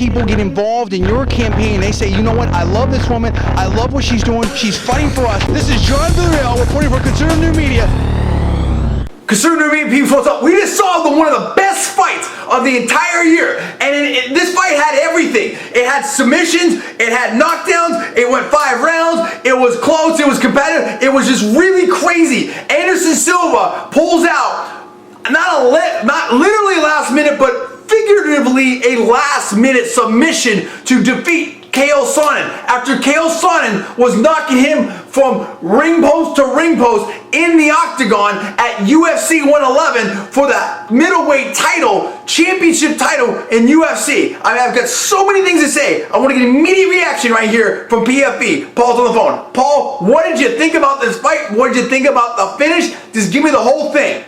people get involved in your campaign. They say, you know what, I love this woman, I love what she's doing, she's fighting for us. This is John Villarreal reporting for Conservative New Media. Conservative New Media people, what's up? We just saw one of the best fights of the entire year. And this fight had everything. It had submissions, it had knockdowns, it went 5 rounds, it was close, it was competitive, it was just really crazy. Anderson Silva pulls out, not literally last minute, but figuratively a last minute submission to defeat Chael Sonnen, after Chael Sonnen was knocking him from ring post to ring post in the octagon at UFC 111 for the middleweight title, championship title in UFC. I mean, I've got so many things to say. I want to get an immediate reaction right here from PFB. Paul's on the phone. Paul, what did you think about this fight? What did you think about the finish? Just give me the whole thing.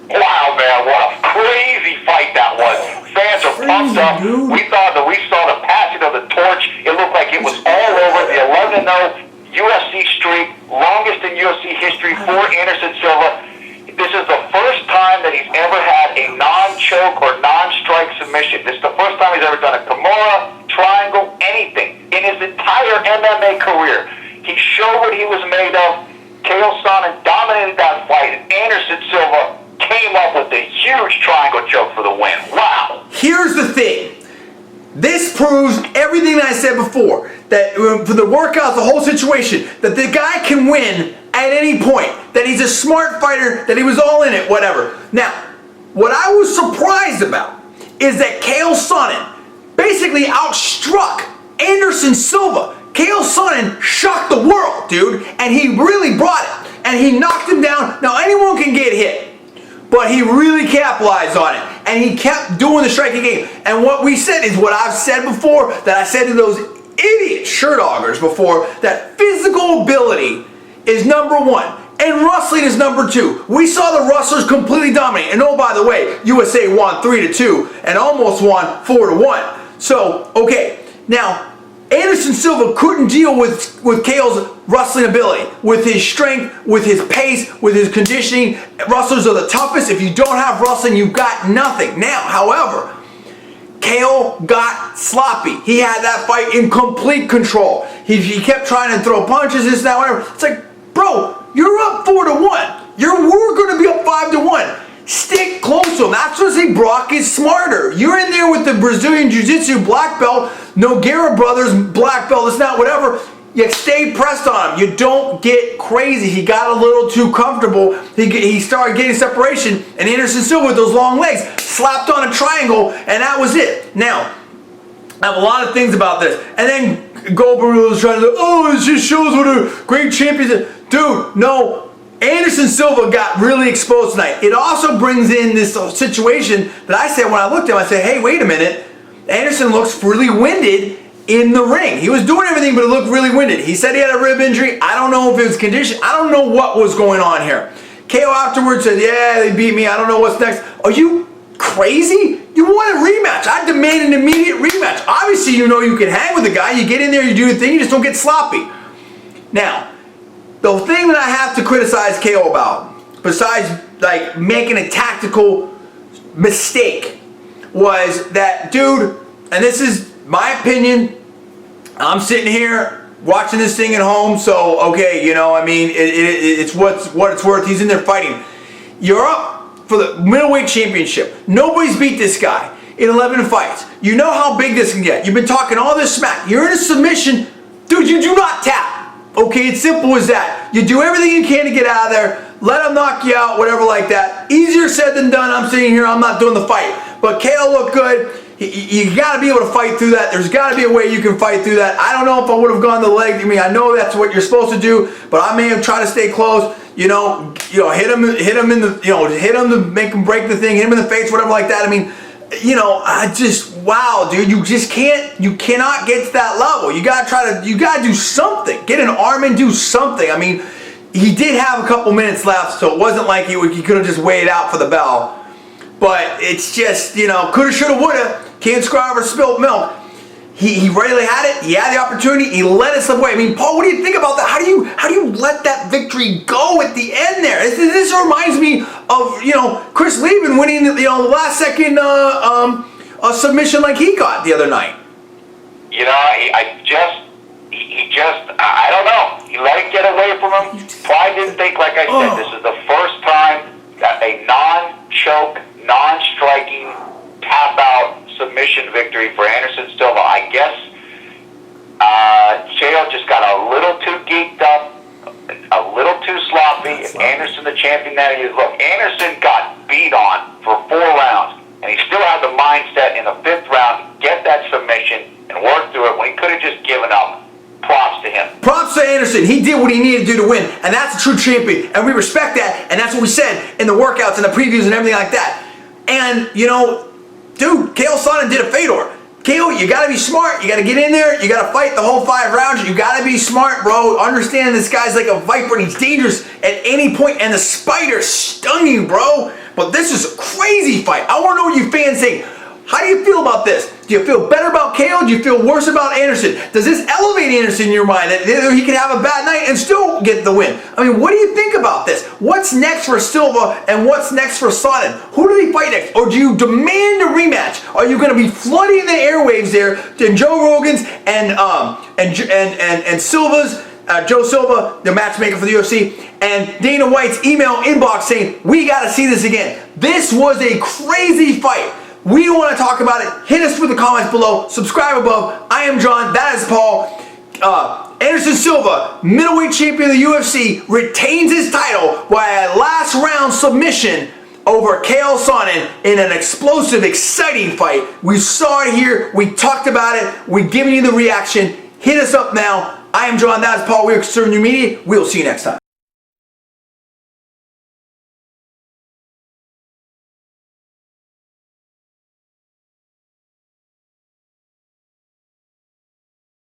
Wow, man, what a crazy fight that was. Fans are pumped up. Dude. We thought that we saw the passing of the torch. It looked like it was all over. The 11-0 UFC streak, longest in UFC history for Anderson Silva. This is the first time that he's ever had a non-choke or non-strike submission. This is the first time he's ever done a Kimura, triangle, anything in his entire MMA career. He showed what he was made of. Chael Sonnen dominated that fight, and Anderson Silva came up with a huge triangle choke for the win. Wow. Here's the thing. This proves everything that I said before. That for the workouts, the whole situation, that the guy can win at any point. That he's a smart fighter, that he was all in it, whatever. Now, what I was surprised about is that Chael Sonnen basically outstruck Anderson Silva. Chael Sonnen shocked the world, dude. And he really brought it. And he knocked him down. Now, anyone can get hit, but he really capitalized on it, and he kept doing the striking game. And what we said is what I've said before, that I said to those idiot shirt-hoggers before, that physical ability is number 1, and wrestling is number 2. We saw the wrestlers completely dominate. And oh, by the way, USA won 3-2 and almost won 4-1. So, okay, now, Anderson Silva couldn't deal with Chael's wrestling ability, with his strength, with his pace, with his conditioning. Wrestlers are the toughest. If you don't have wrestling, you've got nothing. Now, however, Chael got sloppy. He had that fight in complete control. He kept trying to throw punches, this, that, whatever. It's like, bro, you're up 4-1. We're going to be up 5-1. Stick close to him. That's what I say. Brock is smarter. You're in there with the Brazilian Jiu-Jitsu black belt, Nogueira brothers black belt, it's not whatever. You stay pressed on him. You don't get crazy. He got a little too comfortable. He started getting separation, and Anderson Silva with those long legs slapped on a triangle, and that was it. Now, I have a lot of things about this. And then Goldberg was trying to, oh, it just shows what a great champion is. Dude, no. Anderson Silva got really exposed tonight. It also brings in this situation that I said when I looked at him, I said, hey, wait a minute. Anderson looks really winded in the ring. He was doing everything, but it looked really winded. He said he had a rib injury. I don't know if it was condition. I don't know what was going on here. Chael afterwards said, yeah, they beat me. I don't know what's next. Are you crazy? You want a rematch. I demand an immediate rematch. Obviously, you know you can hang with the guy. You get in there, you do your thing, you just don't get sloppy. Now, the thing that I have to criticize Chael about, besides like making a tactical mistake, was that, dude, and this is my opinion, I'm sitting here watching this thing at home, so okay, you know, I mean, it's what it's worth. He's in there fighting. You're up for the Middleweight Championship. Nobody's beat this guy in 11 fights. You know how big this can get. You've been talking all this smack. You're in a submission. Dude, you do not tap. Okay, it's simple as that. You do everything you can to get out of there. Let them knock you out, whatever like that. Easier said than done. I'm sitting here, I'm not doing the fight. But Chael looked good. You got to be able to fight through that. There's got to be a way you can fight through that. I don't know if I would have gone the leg. I mean, I know that's what you're supposed to do, but I may have tried to stay close. You know, hit him in the, hit him to make him break the thing, hit him in the face, whatever like that. I mean, I just, wow, dude, you cannot get to that level. You gotta do something. Get an arm and do something. I mean, he did have a couple minutes left, so it wasn't like he could have just waited out for the bell. But it's just, coulda, shoulda, woulda. Can't screw over spilled milk. He really had it. He had the opportunity. He let it slip away. I mean, Paul, what do you think about that? How do you let that victory go at the end there? This reminds me of Chris Lieben winning the last second a submission like he got the other night. You know, I don't know. He let it get away from him. Probably didn't think, like I said, this is the first time that a non-choke, non-striking, tap-out submission victory for Anderson Silva. I guess Chael just got a little too geeked up, a little too sloppy. Anderson, the champion that he is. Look, Anderson got beat on for 4 rounds, and he still had the mindset in the 5th round to get that submission and work through it when he could have just given up. Props to him. Props to Anderson. He did what he needed to do to win, and that's a true champion, and we respect that, and that's what we said in the workouts and the previews and everything like that. And, you know, dude, Chael Sonnen did a Fedor. Chael, you gotta be smart. You gotta get in there. You gotta fight the whole 5 rounds. You gotta be smart, bro. Understand this guy's like a viper, and he's dangerous at any point, and the spider stung you, bro. But this is a crazy fight. I wanna know what you fans think. How do you feel about this? Do you feel better about Chael? Do you feel worse about Anderson? Does this elevate Anderson in your mind that he can have a bad night and still get the win? I mean, what do you think about this? What's next for Silva and what's next for Sonnen? Who do they fight next? Or do you demand a rematch? Are you going to be flooding the airwaves there to Joe Rogan's and Silva's? Joe Silva, the matchmaker for the UFC, and Dana White's email inbox saying, we got to see this again. This was a crazy fight. We want to talk about it. Hit us with the comments below. Subscribe above. I am John. That is Paul. Anderson Silva, middleweight champion of the UFC, retains his title by a last round submission over Chael Sonnen in an explosive, exciting fight. We saw it here. We talked about it. We're giving you the reaction. Hit us up now. I am John. That is Paul. We are Conservative New Media. We'll see you next time.